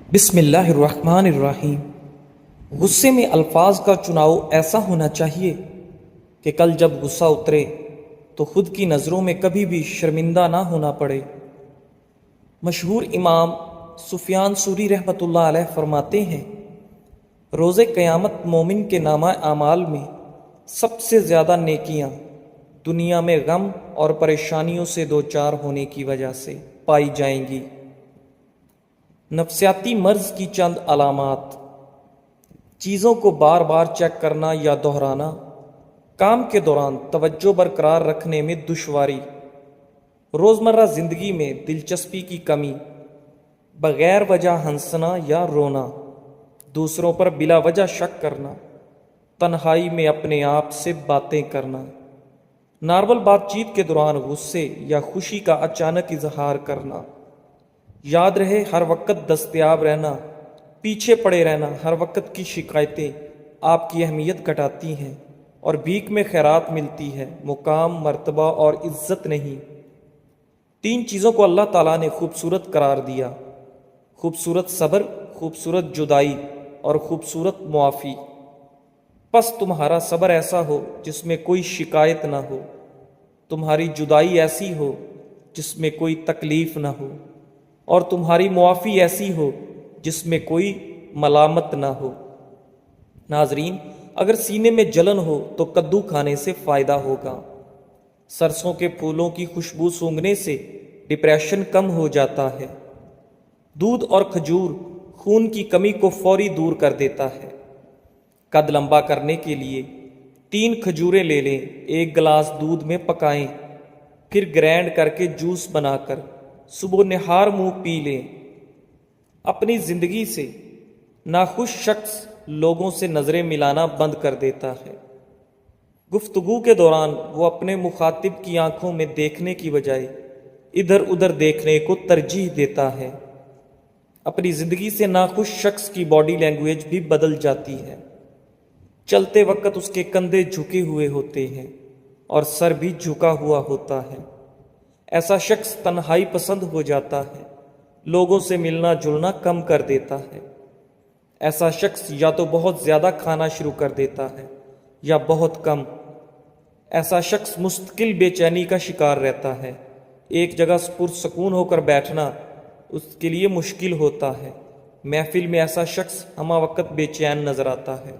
بسم اللہ الرحمن الرحیم۔ غصے میں الفاظ کا چناؤ ایسا ہونا چاہیے کہ کل جب غصہ اترے تو خود کی نظروں میں کبھی بھی شرمندہ نہ ہونا پڑے۔ مشہور امام سفیان ثوری رحمۃ اللہ علیہ فرماتے ہیں، روز قیامت مومن کے نامہ اعمال میں سب سے زیادہ نیکیاں دنیا میں غم اور پریشانیوں سے دوچار ہونے کی وجہ سے پائی جائیں گی۔ نفسیاتی مرض کی چند علامات: چیزوں کو بار بار چیک کرنا یا دہرانا، کام کے دوران توجہ برقرار رکھنے میں دشواری، روزمرہ زندگی میں دلچسپی کی کمی، بغیر وجہ ہنسنا یا رونا، دوسروں پر بلا وجہ شک کرنا، تنہائی میں اپنے آپ سے باتیں کرنا، نارمل بات چیت کے دوران غصے یا خوشی کا اچانک اظہار کرنا۔ یاد رہے، ہر وقت دستیاب رہنا، پیچھے پڑے رہنا، ہر وقت کی شکایتیں آپ کی اہمیت گھٹاتی ہیں اور بھیک میں خیرات ملتی ہے، مقام، مرتبہ اور عزت نہیں۔ 3 چیزوں کو اللہ تعالیٰ نے خوبصورت قرار دیا: خوبصورت صبر، خوبصورت جدائی اور خوبصورت معافی۔ پس تمہارا صبر ایسا ہو جس میں کوئی شکایت نہ ہو، تمہاری جدائی ایسی ہو جس میں کوئی تکلیف نہ ہو، اور تمہاری معافی ایسی ہو جس میں کوئی ملامت نہ ہو۔ ناظرین، اگر سینے میں جلن ہو تو کدو کھانے سے فائدہ ہوگا۔ سرسوں کے پھولوں کی خوشبو سونگھنے سے ڈپریشن کم ہو جاتا ہے۔ دودھ اور کھجور خون کی کمی کو فوری دور کر دیتا ہے۔ قد لمبا کرنے کے لیے 3 کھجوریں لے لیں، 1 گلاس دودھ میں پکائیں، پھر گرینڈ کر کے جوس بنا کر صبح نہار منہ پی لیں۔ اپنی زندگی سے ناخوش شخص لوگوں سے نظریں ملانا بند کر دیتا ہے۔ گفتگو کے دوران وہ اپنے مخاطب کی آنکھوں میں دیکھنے کی بجائے ادھر ادھر دیکھنے کو ترجیح دیتا ہے۔ اپنی زندگی سے ناخوش شخص کی باڈی لینگویج بھی بدل جاتی ہے۔ چلتے وقت اس کے کندھے جھکے ہوئے ہوتے ہیں اور سر بھی جھکا ہوا ہوتا ہے۔ ایسا شخص تنہائی پسند ہو جاتا ہے، لوگوں سے ملنا جلنا کم کر دیتا ہے۔ ایسا شخص یا تو بہت زیادہ کھانا شروع کر دیتا ہے یا بہت کم۔ ایسا شخص مستقل بے چینی کا شکار رہتا ہے۔ ایک جگہ پرسکون ہو کر بیٹھنا اس کے لیے مشکل ہوتا ہے۔ محفل میں ایسا شخص ہمہ وقت بے چین نظر آتا ہے۔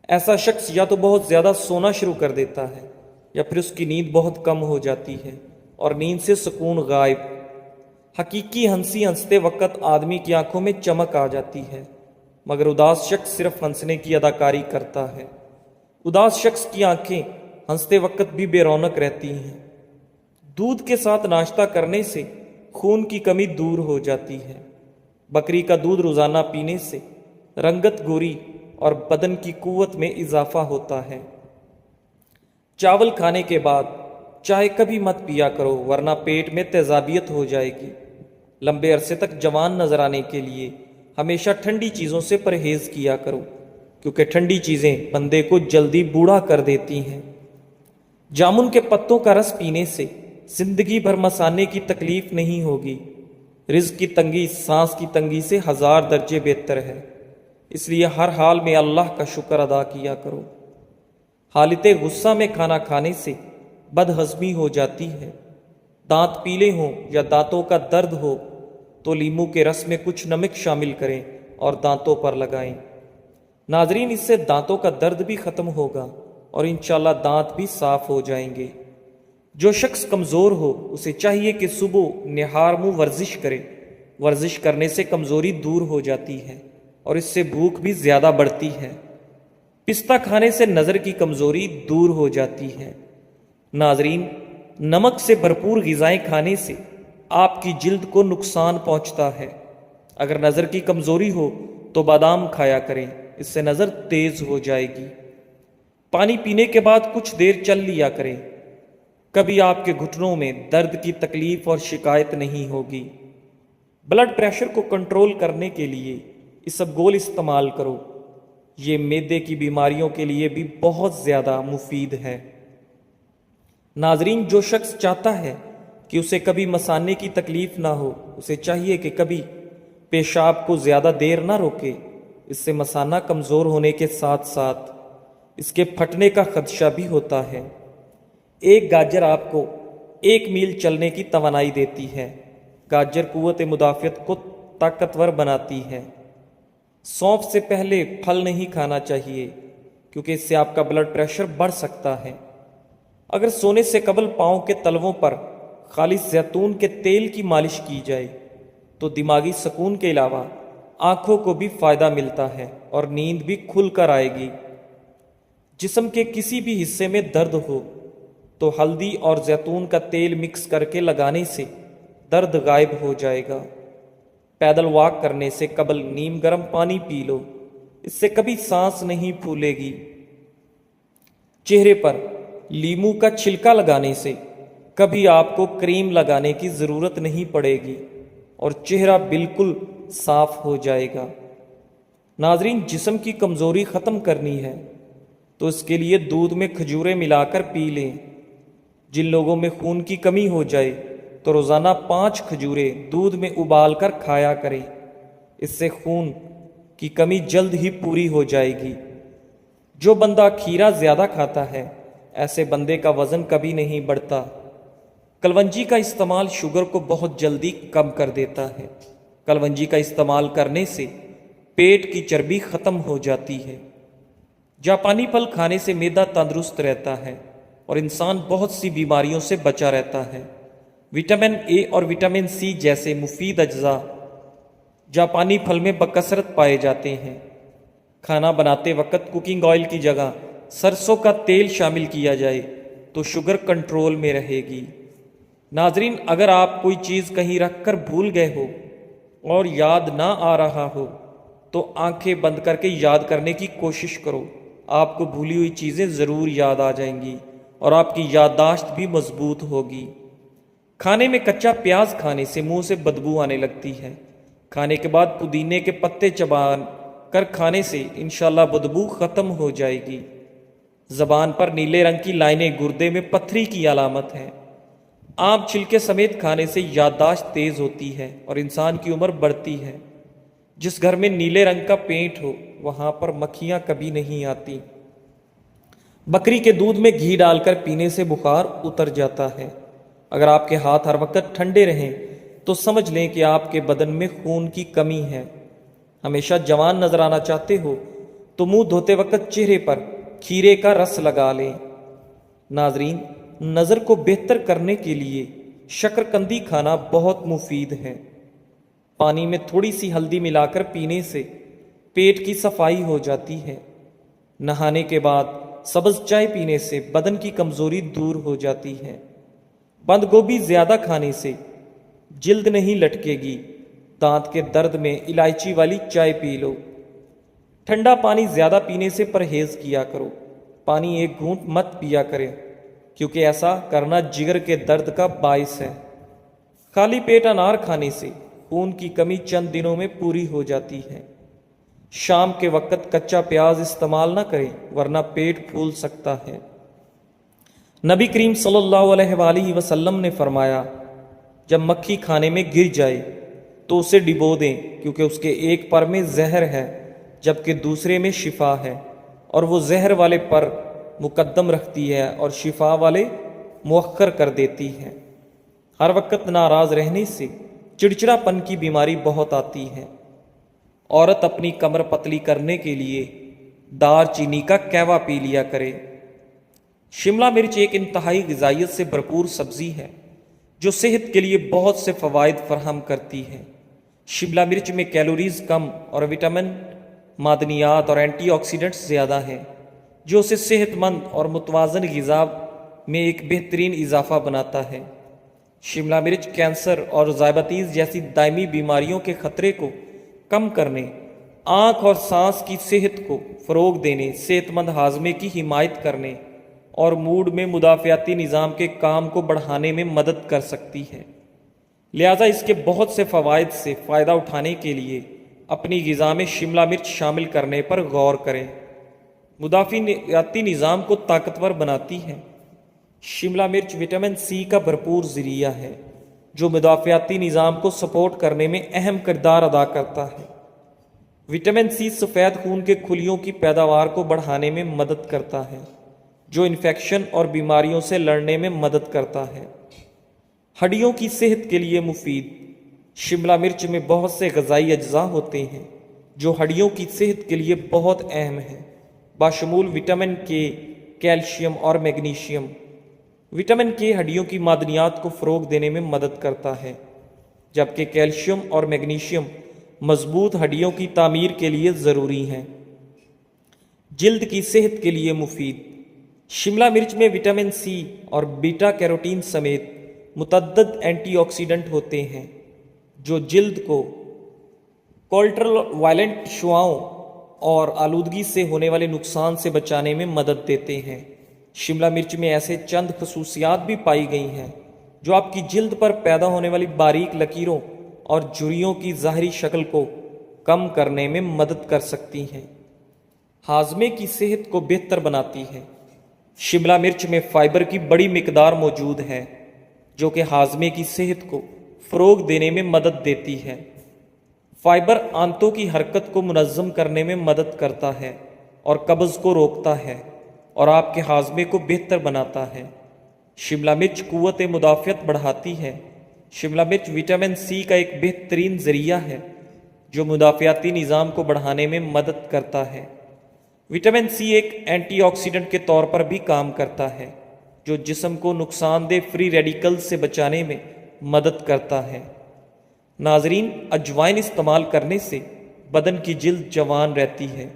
ایسا شخص یا تو بہت زیادہ سونا شروع کر دیتا ہے یا پھر اس کی نیند بہت کم ہو جاتی ہے اور نیند سے سکون غائب۔ حقیقی ہنسی ہنستے وقت آدمی کی آنکھوں میں چمک آ جاتی ہے، مگر اداس شخص صرف ہنسنے کی اداکاری کرتا ہے۔ اداس شخص کی آنکھیں ہنستے وقت بھی بے رونق رہتی ہیں۔ دودھ کے ساتھ ناشتہ کرنے سے خون کی کمی دور ہو جاتی ہے۔ بکری کا دودھ روزانہ پینے سے رنگت گوری اور بدن کی قوت میں اضافہ ہوتا ہے۔ چاول کھانے کے بعد چائے کبھی مت پیا کرو، ورنہ پیٹ میں تیزابیت ہو جائے گی۔ لمبے عرصے تک جوان نظر آنے کے لیے ہمیشہ ٹھنڈی چیزوں سے پرہیز کیا کرو، کیونکہ ٹھنڈی چیزیں بندے کو جلدی بوڑھا کر دیتی ہیں۔ جامن کے پتوں کا رس پینے سے زندگی بھر مسانے کی تکلیف نہیں ہوگی۔ رزق کی تنگی سانس کی تنگی سے 1000 درجے بہتر ہے، اس لیے ہر حال میں اللہ کا شکر ادا کیا کرو۔ حالت غصہ میں کھانا کھانے سے بد ہضمی ہو جاتی ہے۔ دانت پیلے ہوں یا دانتوں کا درد ہو تو لیموں کے رس میں کچھ نمک شامل کریں اور دانتوں پر لگائیں۔ ناظرین، اس سے دانتوں کا درد بھی ختم ہوگا اور انشاءاللہ دانت بھی صاف ہو جائیں گے۔ جو شخص کمزور ہو اسے چاہیے کہ صبح نہار منہ ورزش کرے۔ ورزش کرنے سے کمزوری دور ہو جاتی ہے اور اس سے بھوک بھی زیادہ بڑھتی ہے۔ پستہ کھانے سے نظر کی کمزوری دور ہو جاتی ہے۔ ناظرین، نمک سے بھرپور غذائیں کھانے سے آپ کی جلد کو نقصان پہنچتا ہے۔ اگر نظر کی کمزوری ہو تو بادام کھایا کریں، اس سے نظر تیز ہو جائے گی۔ پانی پینے کے بعد کچھ دیر چل لیا کریں، کبھی آپ کے گھٹنوں میں درد کی تکلیف اور شکایت نہیں ہوگی۔ بلڈ پریشر کو کنٹرول کرنے کے لیے اسبگول استعمال کرو، یہ معدے کی بیماریوں کے لیے بھی بہت زیادہ مفید ہے۔ ناظرین، جو شخص چاہتا ہے کہ اسے کبھی مثانے کی تکلیف نہ ہو، اسے چاہیے کہ کبھی پیشاب کو زیادہ دیر نہ روکے، اس سے مثانہ کمزور ہونے کے ساتھ ساتھ اس کے پھٹنے کا خدشہ بھی ہوتا ہے۔ ایک گاجر آپ کو 1 میل چلنے کی توانائی دیتی ہے۔ گاجر قوت مدافعت کو طاقتور بناتی ہے۔ سونف سے پہلے پھل نہیں کھانا چاہیے کیونکہ اس سے آپ کا بلڈ پریشر بڑھ سکتا ہے۔ اگر سونے سے قبل پاؤں کے تلووں پر خالص زیتون کے تیل کی مالش کی جائے تو دماغی سکون کے علاوہ آنکھوں کو بھی فائدہ ملتا ہے اور نیند بھی کھل کر آئے گی۔ جسم کے کسی بھی حصے میں درد ہو تو ہلدی اور زیتون کا تیل مکس کر کے لگانے سے درد غائب ہو جائے گا۔ پیدل واک کرنے سے قبل نیم گرم پانی پی لو، اس سے کبھی سانس نہیں پھولے گی۔ چہرے پر لیموں کا چھلکا لگانے سے کبھی آپ کو کریم لگانے کی ضرورت نہیں پڑے گی اور چہرہ بالکل صاف ہو جائے گا۔ ناظرین، جسم کی کمزوری ختم کرنی ہے تو اس کے لیے دودھ میں کھجوریں ملا کر پی لیں۔ جن لوگوں میں خون کی کمی ہو جائے تو روزانہ 5 کھجوریں دودھ میں ابال کر کھایا کریں، اس سے خون کی کمی جلد ہی پوری ہو جائے گی۔ جو بندہ کھیرا زیادہ کھاتا ہے ایسے بندے کا وزن کبھی نہیں بڑھتا۔ کلونجی کا استعمال شوگر کو بہت جلدی کم کر دیتا ہے۔ کلونجی کا استعمال کرنے سے پیٹ کی چربی ختم ہو جاتی ہے۔ جاپانی پھل کھانے سے معدہ تندرست رہتا ہے اور انسان بہت سی بیماریوں سے بچا رہتا ہے۔ وٹامن اے اور وٹامن سی جیسے مفید اجزاء جاپانی پھل میں بکثرت پائے جاتے ہیں۔ کھانا بناتے وقت کوکنگ آئل کی جگہ سرسوں کا تیل شامل کیا جائے تو شوگر کنٹرول میں رہے گی۔ ناظرین، اگر آپ کوئی چیز کہیں رکھ کر بھول گئے ہو اور یاد نہ آ رہا ہو تو آنکھیں بند کر کے یاد کرنے کی کوشش کرو۔ آپ کو بھولی ہوئی چیزیں ضرور یاد آ جائیں گی اور آپ کی یادداشت بھی مضبوط ہوگی۔ کھانے میں کچا پیاز کھانے سے منہ سے بدبو آنے لگتی ہے۔ کھانے کے بعد پودینے کے پتے چبا کر کھانے سے انشاءاللہ بدبو ختم ہو جائے گی۔ زبان پر نیلے رنگ کی لائنیں گردے میں پتھری کی علامت ہے۔ آم چھلکے سمیت کھانے سے یادداشت تیز ہوتی ہے اور انسان کی عمر بڑھتی ہے۔ جس گھر میں نیلے رنگ کا پینٹ ہو وہاں پر مکھیاں کبھی نہیں آتی۔ بکری کے دودھ میں گھی ڈال کر پینے سے بخار اتر جاتا ہے۔ اگر آپ کے ہاتھ ہر وقت ٹھنڈے رہیں تو سمجھ لیں کہ آپ کے بدن میں خون کی کمی ہے۔ ہمیشہ جوان نظر آنا چاہتے ہو تو منہ دھوتے وقت چہرے پر کھیرے کا رس لگا لیں۔ ناظرین، نظر کو بہتر کرنے کے لیے شکرقندی کھانا بہت مفید ہے۔ پانی میں تھوڑی سی ہلدی ملا کر پینے سے پیٹ کی صفائی ہو جاتی ہے۔ نہانے کے بعد سبز چائے پینے سے بدن کی کمزوری دور ہو جاتی ہے۔ بند گوبھی زیادہ کھانے سے جلد نہیں لٹکے گی۔ دانت کے درد میں الائچی والی چائے پی لو۔ ٹھنڈا پانی زیادہ پینے سے پرہیز کیا کرو۔ پانی ایک گھونٹ مت پیا کرے کیونکہ ایسا کرنا جگر کے درد کا باعث ہے۔ خالی پیٹ انار کھانے سے خون کی کمی چند دنوں میں پوری ہو جاتی ہے۔ شام کے وقت کچا پیاز استعمال نہ کریں ورنہ پیٹ پھول سکتا ہے۔ نبی کریم صلی اللہ علیہ وآلہ وسلم نے فرمایا، جب مکھی کھانے میں گر جائے تو اسے ڈبو دیں کیونکہ اس کے ایک پر میں زہر ہے جبکہ دوسرے میں شفا ہے، اور وہ زہر والے پر مقدم رکھتی ہے اور شفا والے مؤخر کر دیتی ہے۔ ہر وقت ناراض رہنے سے چڑچڑا پن کی بیماری بہت آتی ہے۔ عورت اپنی کمر پتلی کرنے کے لیے دار چینی کا کہوہ پی لیا کرے۔ شملہ مرچ ایک انتہائی غذائیت سے بھرپور سبزی ہے جو صحت کے لیے بہت سے فوائد فراہم کرتی ہے۔ شملہ مرچ میں کیلوریز کم اور وٹامن، معدنیات اور اینٹی آکسیڈنٹس زیادہ ہیں جو اسے صحت مند اور متوازن غذا میں ایک بہترین اضافہ بناتا ہے۔ شملہ مرچ کینسر اور ذیابیطس جیسی دائمی بیماریوں کے خطرے کو کم کرنے، آنکھ اور سانس کی صحت کو فروغ دینے، صحت مند ہاضمے کی حمایت کرنے اور موڈ میں مدافعتی نظام کے کام کو بڑھانے میں مدد کر سکتی ہے۔ لہٰذا اس کے بہت سے فوائد سے فائدہ اٹھانے کے لیے اپنی غذا میں شملہ مرچ شامل کرنے پر غور کریں۔ مدافعتی نظام کو طاقتور بناتی ہے۔ شملہ مرچ وٹامن سی کا بھرپور ذریعہ ہے جو مدافعتی نظام کو سپورٹ کرنے میں اہم کردار ادا کرتا ہے۔ وٹامن سی سفید خون کے خلیوں کی پیداوار کو بڑھانے میں مدد کرتا ہے، جو انفیکشن اور بیماریوں سے لڑنے میں مدد کرتا ہے۔ ہڈیوں کی صحت کے لیے مفید۔ شملہ مرچ میں بہت سے غذائی اجزاء ہوتے ہیں جو ہڈیوں کی صحت کے لیے بہت اہم ہیں، بشمول وٹامن کے، کیلشیم اور میگنیشیم۔ وٹامن کے ہڈیوں کی معدنیات کو فروغ دینے میں مدد کرتا ہے، جبکہ کیلشیم اور میگنیشیم مضبوط ہڈیوں کی تعمیر کے لیے ضروری ہیں۔ جلد کی صحت کے لیے مفید۔ شملہ مرچ میں وٹامن سی اور بیٹا کیروٹین سمیت متعدد اینٹی آکسیڈنٹ ہوتے ہیں جو جلد کو کولٹرل وائلنٹ شعاعوں اور آلودگی سے ہونے والے نقصان سے بچانے میں مدد دیتے ہیں۔ شملہ مرچ میں ایسے چند خصوصیات بھی پائی گئی ہیں جو آپ کی جلد پر پیدا ہونے والی باریک لکیروں اور جھریوں کی ظاہری شکل کو کم کرنے میں مدد کر سکتی ہیں۔ ہاضمے کی صحت کو بہتر بناتی ہے۔ شملہ مرچ میں فائبر کی بڑی مقدار موجود ہے جو کہ ہاضمے کی صحت کو فروغ دینے میں مدد دیتی ہے۔ فائبر آنتوں کی حرکت کو منظم کرنے میں مدد کرتا ہے اور قبض کو روکتا ہے اور آپ کے ہاضمے کو بہتر بناتا ہے۔ شملہ مرچ قوت مدافعت بڑھاتی ہے۔ شملہ مرچ وٹامن سی کا ایک بہترین ذریعہ ہے جو مدافعتی نظام کو بڑھانے میں مدد کرتا ہے۔ وٹامن سی ایک اینٹی آکسیڈنٹ کے طور پر بھی کام کرتا ہے جو جسم کو نقصان دہ فری ریڈیکل سے بچانے میں مدد کرتا ہے۔ ناظرین، اجوائن استعمال کرنے سے بدن کی جلد جوان رہتی ہے۔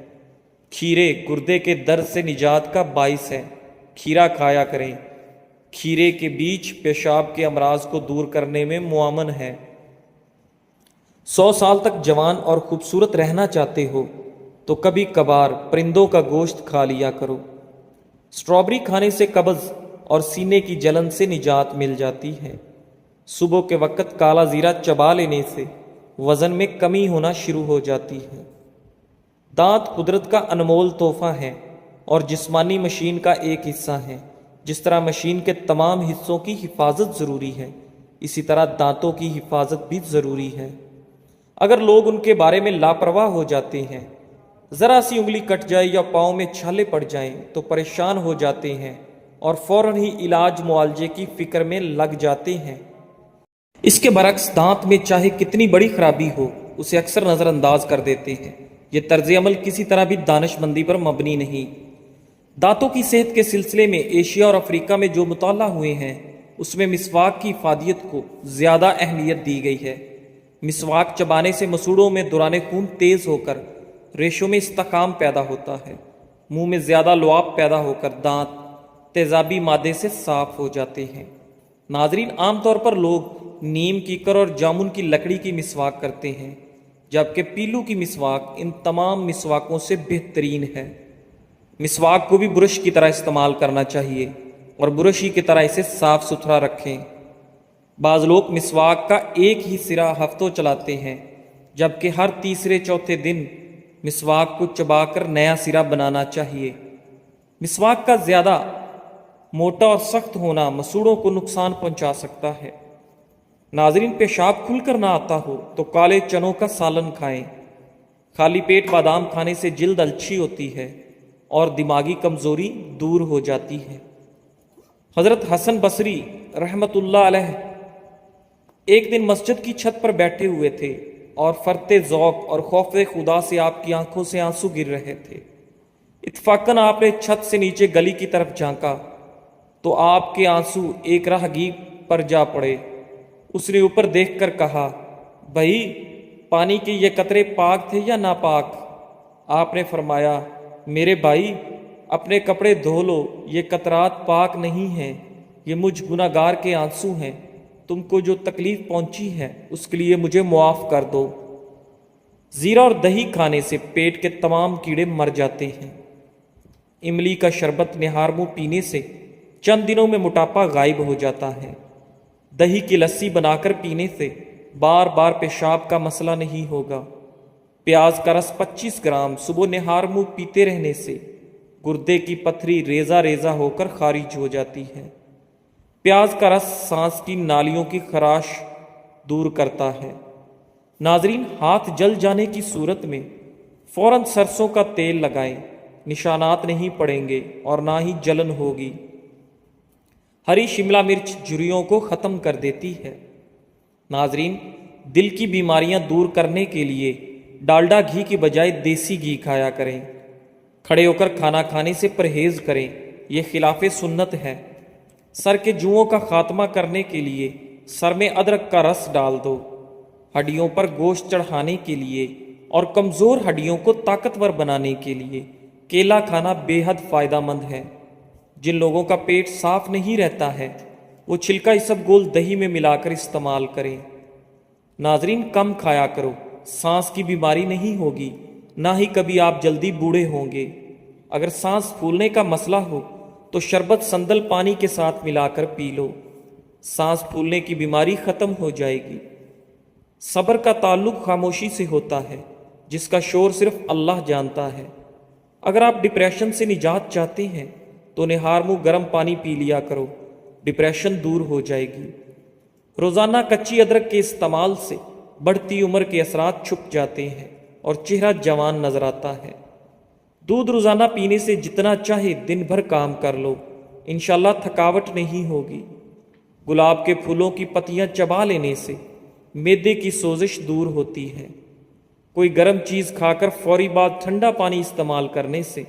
کھیرے گردے کے درد سے نجات کا باعث ہے۔ کھیرا کھایا کریں۔ کھیرے کے بیج پیشاب کے امراض کو دور کرنے میں معاون ہے۔ 100 سال تک جوان اور خوبصورت رہنا چاہتے ہو تو کبھی کبھار پرندوں کا گوشت کھا لیا کرو۔ اسٹرابری کھانے سے قبض اور سینے کی جلن سے نجات مل جاتی ہے۔ صبح کے وقت کالا زیرہ چبا لینے سے وزن میں کمی ہونا شروع ہو جاتی ہے۔ دانت قدرت کا انمول تحفہ ہے اور جسمانی مشین کا ایک حصہ ہے۔ جس طرح مشین کے تمام حصوں کی حفاظت ضروری ہے، اسی طرح دانتوں کی حفاظت بھی ضروری ہے۔ اگر لوگ ان کے بارے میں لاپرواہ ہو جاتے ہیں، ذرا سی انگلی کٹ جائے یا پاؤں میں چھالے پڑ جائیں تو پریشان ہو جاتے ہیں اور فوراً ہی علاج معالجے کی فکر میں لگ جاتے ہیں۔ اس کے برعکس دانت میں چاہے کتنی بڑی خرابی ہو اسے اکثر نظر انداز کر دیتے ہیں۔ یہ طرز عمل کسی طرح بھی دانش مندی پر مبنی نہیں۔ دانتوں کی صحت کے سلسلے میں ایشیا اور افریقہ میں جو مطالعہ ہوئے ہیں اس میں مسواک کی افادیت کو زیادہ اہمیت دی گئی ہے۔ مسواک چبانے سے مسوڑوں میں دوران خون تیز ہو کر ریشوں میں استحکام پیدا ہوتا ہے، منہ میں زیادہ لعاب پیدا ہو کر دانت تیزابی مادے سے صاف ہو جاتے ہیں۔ ناظرین، عام طور پر لوگ نیم کیکر اور جامن کی لکڑی کی مسواک کرتے ہیں، جبکہ پیلو کی مسواک ان تمام مسواکوں سے بہترین ہے۔ مسواک کو بھی برش کی طرح استعمال کرنا چاہیے اور برش ہی کی طرح اسے صاف ستھرا رکھیں۔ بعض لوگ مسواک کا ایک ہی سرا ہفتوں چلاتے ہیں، جبکہ ہر تیسرے چوتھے دن مسواک کو چبا کر نیا سرا بنانا چاہیے۔ مسواک کا زیادہ موٹا اور سخت ہونا مسوڑوں کو نقصان پہنچا سکتا ہے۔ ناظرین، پیشاب کھل کر نہ آتا ہو تو کالے چنوں کا سالن کھائیں۔ خالی پیٹ بادام کھانے سے جلد الچھی ہوتی ہے اور دماغی کمزوری دور ہو جاتی ہے۔ حضرت حسن بصری رحمت اللہ علیہ ایک دن مسجد کی چھت پر بیٹھے ہوئے تھے اور فرط ذوق اور خوف خدا سے آپ کی آنکھوں سے آنسو گر رہے تھے۔ اتفاقاً آپ نے چھت سے نیچے گلی کی طرف جھانکا تو آپ کے آنسو ایک راہگیر پر جا پڑے۔ اس نے اوپر دیکھ کر کہا، بھائی، پانی کے یہ قطرے پاک تھے یا ناپاک؟ آپ نے فرمایا، میرے بھائی، اپنے کپڑے دھو لو، یہ قطرات پاک نہیں ہیں، یہ مجھ گناہگار کے آنسو ہیں۔ تم کو جو تکلیف پہنچی ہے اس کے لیے مجھے معاف کر دو۔ زیرہ اور دہی کھانے سے پیٹ کے تمام کیڑے مر جاتے ہیں۔ املی کا شربت نہار منہ پینے سے چند دنوں میں موٹاپا غائب ہو جاتا ہے۔ دہی کی لسی بنا کر پینے سے بار بار پیشاب کا مسئلہ نہیں ہوگا۔ پیاز کا رس 25 گرام صبح نہار منہ پیتے رہنے سے گردے کی پتھری ریزہ ریزہ ہو کر خارج ہو جاتی ہے۔ پیاز کا رس سانس کی نالیوں کی خراش دور کرتا ہے۔ ناظرین، ہاتھ جل جانے کی صورت میں فوراً سرسوں کا تیل لگائیں، نشانات نہیں پڑیں گے اور نہ ہی جلن ہوگی۔ ہری شملہ مرچ جھریوں کو ختم کر دیتی ہے۔ ناظرین، دل کی بیماریاں دور کرنے کے لیے ڈالڈا گھی کی بجائے دیسی گھی کھایا کریں۔ کھڑے ہو کر کھانا کھانے سے پرہیز کریں، یہ خلاف سنت ہے۔ سر کے جوؤں کا خاتمہ کرنے کے لیے سر میں ادرک کا رس ڈال دو۔ ہڈیوں پر گوشت چڑھانے کے لیے اور کمزور ہڈیوں کو طاقتور بنانے کے لیے کیلا کھانا بے حد فائدہ مند ہے۔ جن لوگوں کا پیٹ صاف نہیں رہتا ہے وہ چھلکا اسبگول دہی میں ملا کر استعمال کریں۔ ناظرین، کم کھایا کرو، سانس کی بیماری نہیں ہوگی، نہ ہی کبھی آپ جلدی بوڑھے ہوں گے۔ اگر سانس پھولنے کا مسئلہ ہو تو شربت سندل پانی کے ساتھ ملا کر پی لو، سانس پھولنے کی بیماری ختم ہو جائے گی۔ صبر کا تعلق خاموشی سے ہوتا ہے، جس کا شور صرف اللہ جانتا ہے۔ اگر آپ ڈپریشن سے نجات چاہتے ہیں تو نہار منہ گرم پانی پی لیا کرو، ڈپریشن دور ہو جائے گی۔ روزانہ کچی ادرک کے استعمال سے بڑھتی عمر کے اثرات چھپ جاتے ہیں اور چہرہ جوان نظر آتا ہے۔ دودھ روزانہ پینے سے جتنا چاہے دن بھر کام کر لو، انشاءاللہ تھکاوٹ نہیں ہوگی۔ گلاب کے پھولوں کی پتیاں چبا لینے سے معدے کی سوزش دور ہوتی ہے۔ کوئی گرم چیز کھا کر فوری بعد ٹھنڈا پانی استعمال کرنے سے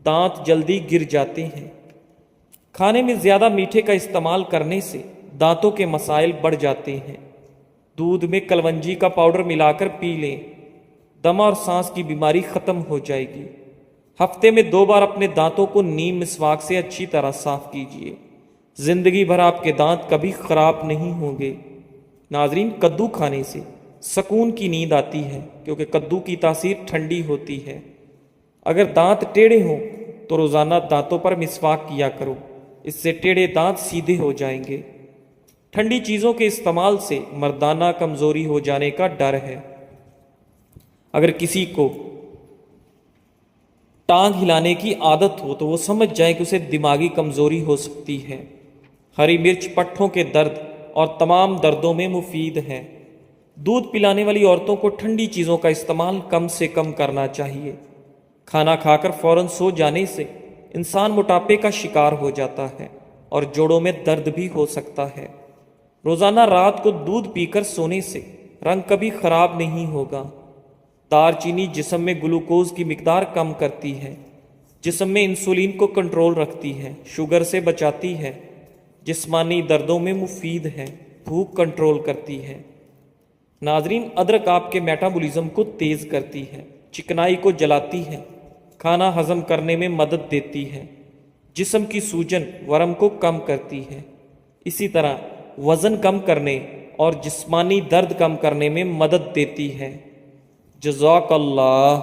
دانت جلدی گر جاتے ہیں۔ کھانے میں زیادہ میٹھے کا استعمال کرنے سے دانتوں کے مسائل بڑھ جاتے ہیں۔ دودھ میں کلونجی کا پاؤڈر ملا کر پی لیں، دمہ اور سانس کی بیماری ختم ہو جائے گی۔ ہفتے میں 2 بار اپنے دانتوں کو نیم مسواک سے اچھی طرح صاف کیجیے، زندگی بھر آپ کے دانت کبھی خراب نہیں ہوں گے۔ ناظرین، کدو کھانے سے سکون کی نیند آتی ہے کیونکہ کدو کی تاثیر ٹھنڈی ہوتی ہے۔ اگر دانت ٹیڑھے ہوں تو روزانہ دانتوں پر مسواک کیا کرو، اس سے ٹیڑھے دانت سیدھے ہو جائیں گے۔ ٹھنڈی چیزوں کے استعمال سے مردانہ کمزوری ہو جانے کا ڈر ہے۔ اگر کسی کو ٹانگ ہلانے کی عادت ہو تو وہ سمجھ جائے کہ اسے دماغی کمزوری ہو سکتی ہے۔ ہری مرچ پٹھوں کے درد اور تمام دردوں میں مفید ہے۔ دودھ پلانے والی عورتوں کو ٹھنڈی چیزوں کا استعمال کم سے کم کرنا چاہیے۔ کھانا کھا کر فوراً سو جانے سے انسان موٹاپے کا شکار ہو جاتا ہے اور جوڑوں میں درد بھی ہو سکتا ہے۔ روزانہ رات کو دودھ پی کر سونے سے رنگ کبھی خراب نہیں ہوگا۔ دار چینی جسم میں گلوکوز کی مقدار کم کرتی ہے، جسم میں انسولین کو کنٹرول رکھتی ہے، شوگر سے بچاتی ہے، جسمانی دردوں میں مفید ہے، بھوک کنٹرول کرتی ہے۔ ناظرین، ادرک آپ کے میٹابولزم کو تیز کرتی ہے، چکنائی کو جلاتی ہے، کھانا ہضم کرنے میں مدد دیتی ہے، جسم کی سوجن ورم کو کم کرتی ہے، اسی طرح وزن کم کرنے اور جسمانی درد کم کرنے میں مدد دیتی ہے۔ جزاک اللہ۔